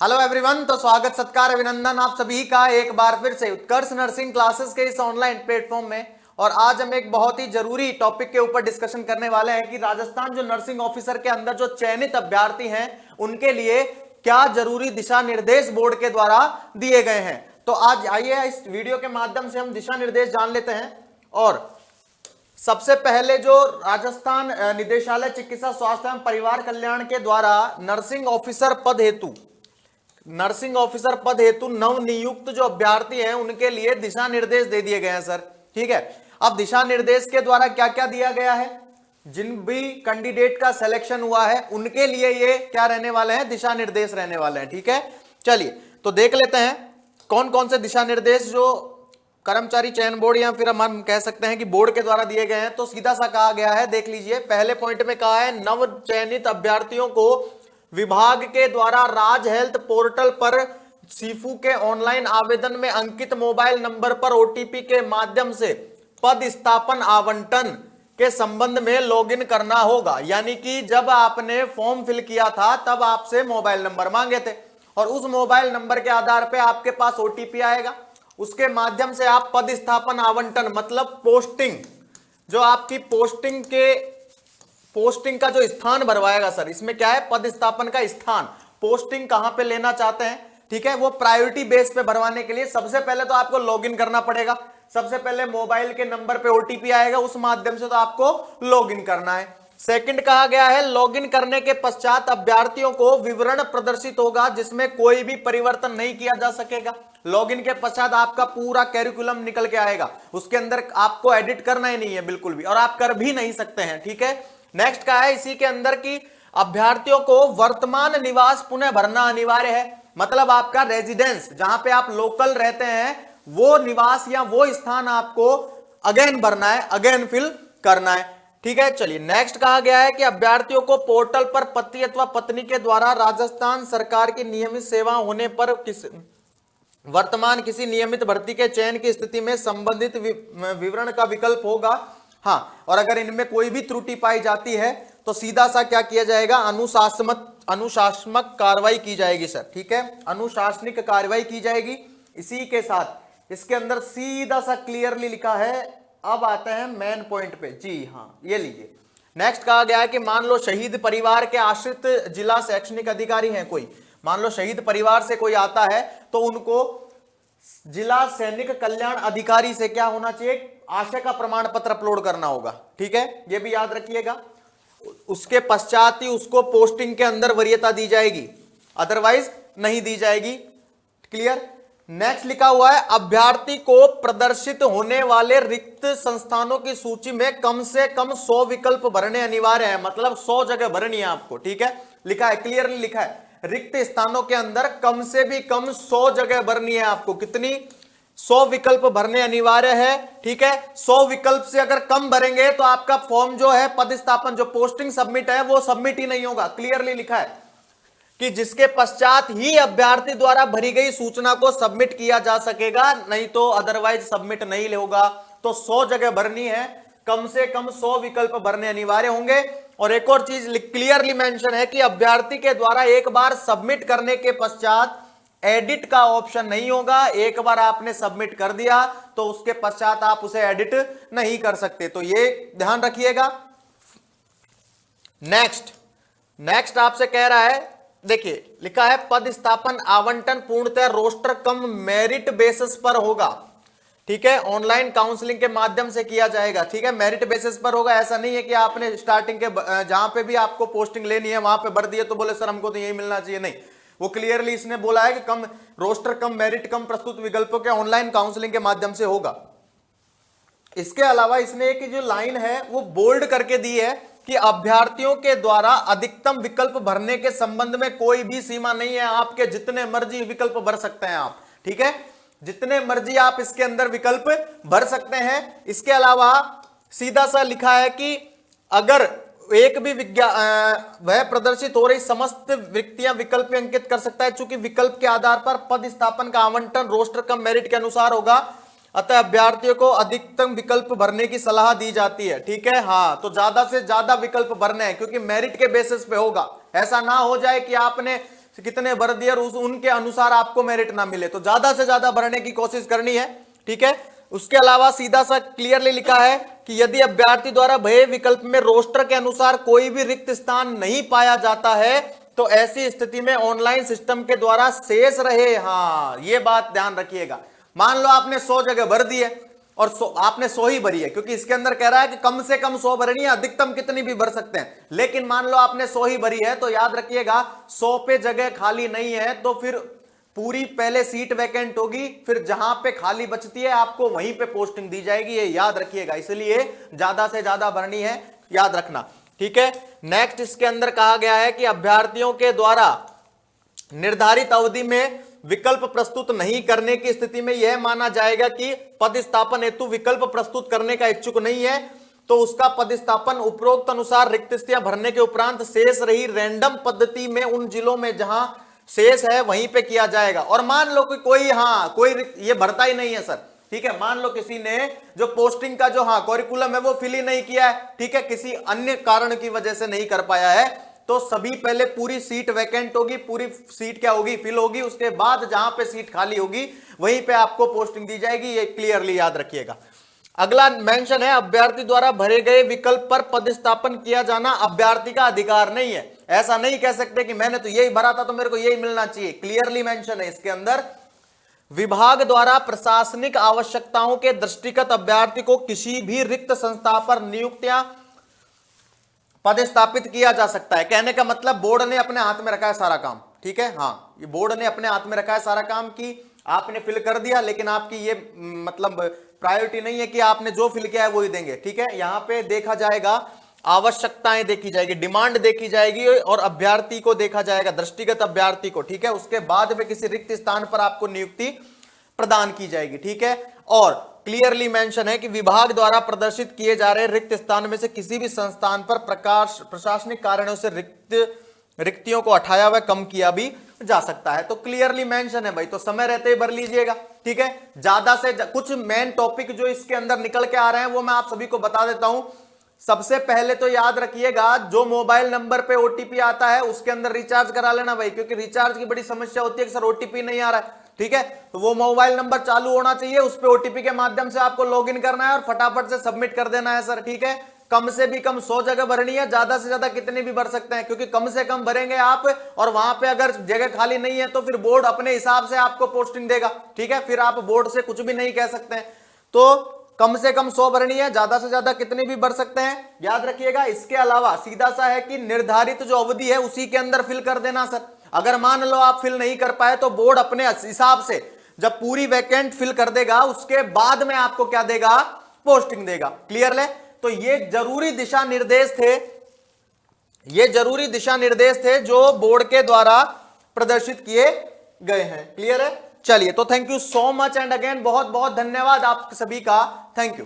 Hello everyone, तो स्वागत सत्कार अभिनंदन आप सभी का एक बार फिर से उत्कर्ष नर्सिंग क्लासेस के इस ऑनलाइन प्लेटफॉर्म में। और आज हम एक बहुत ही जरूरी टॉपिक के ऊपर डिस्कशन करने वाले हैं कि राजस्थान जो नर्सिंग ऑफिसर के अंदर जो चयनित अभ्यर्थी हैं उनके लिए क्या जरूरी दिशा निर्देश बोर्ड के द्वारा दिए गए हैं। तो आज आइए इस वीडियो के माध्यम से हम दिशा निर्देश जान लेते हैं। और सबसे पहले जो राजस्थान निदेशालय चिकित्सा स्वास्थ्य एवं परिवार कल्याण के द्वारा नर्सिंग ऑफिसर पद हेतु नव नियुक्त जो अभ्यर्थी हैं उनके लिए दिशा निर्देश दे दिए गए हैं सर। ठीक है, अब दिशा निर्देश के द्वारा क्या क्या दिया गया है, जिन भी कैंडिडेट का सिलेक्शन हुआ है उनके लिए ये क्या रहने वाले हैं, दिशा निर्देश रहने वाले हैं। ठीक है, चलिए तो देख लेते हैं कौन कौन से दिशा निर्देश जो कर्मचारी चयन बोर्ड या फिर हम कह सकते हैं कि बोर्ड के द्वारा दिए गए हैं। तो सीधा सा कहा गया है, देख लीजिए, पहले पॉइंट में कहा है नव चयनित अभ्यर्थियों को विभाग के द्वारा राज हेल्थ पोर्टल पर सीफू के ऑनलाइन आवेदन में अंकित मोबाइल नंबर पर ओटीपी के माध्यम से पद स्थापन आवंटन के संबंध में लॉगिन करना होगा। यानी कि जब आपने फॉर्म फिल किया था तब आपसे मोबाइल नंबर मांगे थे और उस मोबाइल नंबर के आधार पर आपके पास ओटीपी आएगा, उसके माध्यम से आप पद स्थापन आवंटन मतलब पोस्टिंग, जो आपकी पोस्टिंग का जो स्थान भरवाएगा सर, इसमें क्या है, पद स्थापन का स्थान, पोस्टिंग कहां पे लेना चाहते हैं, ठीक है, वो प्रायोरिटी बेस पे भरवाने के लिए सबसे पहले तो आपको लॉगिन करना पड़ेगा। सबसे पहले मोबाइल के नंबर पे ओटीपी आएगा, उस माध्यम से तो आपको लॉगिन करना है। सेकंड कहा गया है लॉगिन करने के पश्चात अभ्यर्थियों को विवरण प्रदर्शित होगा जिसमें कोई भी परिवर्तन नहीं किया जा सकेगा। लॉगिन के पश्चात आपका पूरा कैरिकुलम निकल के आएगा, उसके अंदर आपको एडिट करना ही नहीं है बिल्कुल भी, और आप कर भी नहीं सकते हैं। ठीक है, नेक्स्ट का है इसी के अंदर की अभ्यर्थियों को वर्तमान निवास पुनः भरना अनिवार्य है। मतलब आपका रेजिडेंस जहां पे आप लोकल रहते हैं वो निवास या वो स्थान आपको अगेन भरना है, अगेन फिल करना है। ठीक है, चलिए नेक्स्ट कहा गया है कि अभ्यर्थियों को पोर्टल पर पति अथवा पत्नी के द्वारा राजस्थान सरकार की नियमित सेवा होने पर वर्तमान किसी नियमित भर्ती के चयन की स्थिति में संबंधित विवरण का विकल्प होगा। हाँ, और अगर इनमें कोई भी त्रुटि पाई जाती है तो सीधा सा क्या किया जाएगा, अनुशासनात्मक कार्रवाई की जाएगी सर। ठीक है, अनुशासनिक कार्रवाई की जाएगी। इसी के साथ इसके अंदर सीधा सा क्लियरली लिखा है। अब आते हैं मेन पॉइंट पे, जी हाँ, ये लीजिए। नेक्स्ट कहा गया है कि मान लो शहीद परिवार के आश्रित जिला शैक्षणिक अधिकारी हैं कोई, मान लो शहीद परिवार से कोई आता है तो उनको जिला सैनिक कल्याण अधिकारी से क्या होना चाहिए, आशय का प्रमाण पत्र अपलोड करना होगा। ठीक है, ये भी याद रखिएगा। उसके पश्चात ही उसको पोस्टिंग के अंदर वरीयता दी जाएगी, अदरवाइज नहीं दी जाएगी। क्लियर। नेक्स्ट लिखा हुआ है अभ्यर्थी को प्रदर्शित होने वाले रिक्त संस्थानों की सूची में कम से कम 100 विकल्प भरने अनिवार्य है। मतलब 100 जगह भरनी है आपको। ठीक है, लिखा है, क्लियरली लिखा है, रिक्त स्थानों के अंदर कम से भी कम 100 जगह भरनी है आपको। कितनी? 100 विकल्प भरने अनिवार्य है। ठीक है, 100 विकल्प से अगर कम भरेंगे तो आपका फॉर्म जो है पदस्थापन जो पोस्टिंग सबमिट है वो सबमिट ही नहीं होगा। क्लियरली लिखा है कि जिसके पश्चात ही अभ्यर्थी द्वारा भरी गई सूचना को सबमिट किया जा सकेगा, नहीं तो अदरवाइज सबमिट नहीं होगा। तो 100 जगह भरनी है, कम से कम 100 विकल्प भरने अनिवार्य होंगे। और एक और चीज क्लियरली मेंशन है कि अभ्यर्थी के द्वारा एक बार सबमिट करने के पश्चात एडिट का ऑप्शन नहीं होगा। एक बार आपने सबमिट कर दिया तो उसके पश्चात आप उसे एडिट नहीं कर सकते, तो ये ध्यान रखिएगा। नेक्स्ट आपसे कह रहा है, देखिए लिखा है पद स्थापन आवंटन पूर्णतः रोस्टर कम मेरिट बेसिस पर होगा। ठीक है, ऑनलाइन काउंसलिंग के माध्यम से किया जाएगा। ठीक है, मेरिट बेसिस पर होगा। ऐसा नहीं है कि आपने स्टार्टिंग के जहां पे भी आपको पोस्टिंग लेनी है वहां पे भर दिए तो बोले सर हमको तो यही मिलना चाहिए, नहीं। वो क्लियरली इसने बोला है कि कम रोस्टर कम मेरिट कम प्रस्तुत विकल्पों के ऑनलाइन काउंसलिंग के माध्यम से होगा। इसके अलावा इसने एक जो लाइन है वो बोल्ड करके दी है कि अभ्यर्थियों के द्वारा अधिकतम विकल्प भरने के संबंध में कोई भी सीमा नहीं है। आपके जितने मर्जी विकल्प भर सकते हैं आप। ठीक है, जितने मर्जी आप इसके अंदर विकल्प भर सकते हैं। इसके अलावा सीधा सा लिखा है कि अगर एक भी वह प्रदर्शित हो रही समस्त व्यक्तियां विकल्प अंकित कर सकता है। चूंकि विकल्प के आधार पर पद स्थापन का आवंटन रोस्टर कम मेरिट के अनुसार होगा, अतः अभ्यर्थियों को अधिकतम विकल्प भरने की सलाह दी जाती है। ठीक है, हाँ, तो ज्यादा से ज्यादा विकल्प भरने हैं क्योंकि मेरिट के बेसिस पे होगा। ऐसा ना हो जाए कि आपने कितने भर दिए और उनके अनुसार आपको मेरिट ना मिले, तो ज्यादा से ज्यादा भरने की कोशिश करनी है, ठीक है। उसके अलावा सीधा सा क्लियरली लिखा है कि यदि अभ्यर्थी द्वारा भरे विकल्प में रोस्टर के अनुसार कोई भी रिक्त स्थान नहीं पाया जाता है तो ऐसी स्थिति में ऑनलाइन सिस्टम के द्वारा शेष रहे, हाँ ये बात ध्यान रखिएगा। मान लो आपने 100 जगह भर दी है और आपने 100 ही भरी है, क्योंकि इसके अंदर कह रहा है कि कम से कम 100 भरनी है, अधिकतम कितनी भी भर सकते हैं, लेकिन मान लो आपने 100 ही भरी है तो याद रखिएगा 100 पे जगह खाली नहीं है तो फिर पूरी पहले सीट वैकेंट होगी, फिर जहां पे खाली बचती है आपको वहीं पे पोस्टिंग दी जाएगी, ये याद रखिएगा। इसलिए ज्यादा से ज्यादा भरनी है, याद रखना, ठीक है। नेक्स्ट इसके अंदर कहा गया है कि अभ्यर्थियों के द्वारा निर्धारित अवधि में विकल्प प्रस्तुत नहीं करने की स्थिति में यह माना जाएगा कि पदस्थापन हेतु विकल्प प्रस्तुत करने का इच्छुक नहीं है, तो उसका पदस्थापन उपरोक्त अनुसार रिक्त स्थितियां भरने के उपरांत शेष रही रैंडम पद्धति में उन जिलों में जहां शेष है वहीं पे किया जाएगा। और मान लो कि कोई ये भरता ही नहीं है सर, ठीक है, मान लो किसी ने जो पोस्टिंग का जो करिकुलम है वो फिल ही नहीं किया है, ठीक है, किसी अन्य कारण की वजह से नहीं कर पाया है, तो सभी पहले पूरी सीट वैकेंट होगी, पूरी सीट क्या होगी, फिल होगी, उसके बाद जहां पे सीट खाली होगी वहीं पे आपको पोस्टिंग दी जाएगी, ये क्लियरली याद रखिएगा। अगला मेंशन है अभ्यर्थी द्वारा भरे गए विकल्प पर पदस्थापन किया जाना अभ्यर्थी का अधिकार नहीं है। ऐसा नहीं कह सकते कि मैंने तो यही भरा था तो मेरे को यही मिलना चाहिए, क्लियरली मेंशन है इसके अंदर, विभाग द्वारा प्रशासनिक आवश्यकताओं के दृष्टिगत अभ्यर्थी को किसी भी रिक्त संस्था पर नियुक्त या पदस्थापित किया जा सकता है। कहने का मतलब बोर्ड ने अपने हाथ में रखा है सारा काम, ठीक है, हाँ ये बोर्ड ने अपने हाथ में रखा है सारा काम कि आपने फिल कर दिया, लेकिन आपकी ये मतलब प्रायोरिटी नहीं है कि आपने जो फिल किया है वो ही देंगे, ठीक है। यहां पे देखा जाएगा, आवश्यकताएं देखी जाएगी, डिमांड देखी जाएगी और अभ्यर्थी को देखा जाएगा, दृष्टिगत अभ्यर्थी को, ठीक है। उसके बाद में किसी रिक्त स्थान पर आपको नियुक्ति प्रदान की जाएगी, ठीक है। और क्लियरली मेंशन है कि विभाग द्वारा प्रदर्शित किए जा रहे रिक्त स्थान में से किसी भी संस्थान पर प्रशासनिक कारणों से रिक्तियों को हटाया हुआ कम किया भी जा सकता है। तो क्लियरली मेंशन है भाई, तो समय रहते ही भर लीजिएगा, ठीक है। ज्यादा से कुछ मेन टॉपिक जो इसके अंदर निकल के आ रहे हैं वो मैं आप सभी को बता देता हूं। सबसे पहले तो याद रखिएगा, जो मोबाइल नंबर पे ओटीपी आता है उसके अंदर रिचार्ज करा लेना भाई, क्योंकि रिचार्ज की बड़ी समस्या होती है कि सर ओटीपी नहीं आ रहा है, ठीक है। तो वो मोबाइल नंबर चालू होना चाहिए, उस पे ओटीपी के माध्यम से आपको लॉगिन करना है और फटाफट से सबमिट कर देना है सर, ठीक है। कम से भी कम 100 जगह भरनी है, ज्यादा से ज्यादा कितनी भी भर सकते हैं, क्योंकि कम से कम भरेंगे आप और वहां पे अगर जगह खाली नहीं है तो फिर बोर्ड अपने हिसाब से आपको पोस्टिंग देगा, ठीक है। फिर आप बोर्ड से कुछ भी नहीं कह सकते हैं, तो कम से कम 100 भरनी है, ज्यादा से ज्यादा कितनी भी भर सकते हैं, याद रखिएगा। इसके अलावा सीधा सा है कि निर्धारित जो अवधि है उसी के अंदर फिल कर देना सर। अगर मान लो आप फिल नहीं कर पाए तो बोर्ड अपने हिसाब से जब पूरी वैकेंट फिल कर देगा उसके बाद में आपको क्या देगा, पोस्टिंग देगा, क्लियर है। तो ये जरूरी दिशा निर्देश थे, ये जरूरी दिशा निर्देश थे जो बोर्ड के द्वारा प्रदर्शित किए गए हैं, क्लियर है। चलिए, तो thank you so much and again बहुत बहुत धन्यवाद आप सभी का, थैंक यू।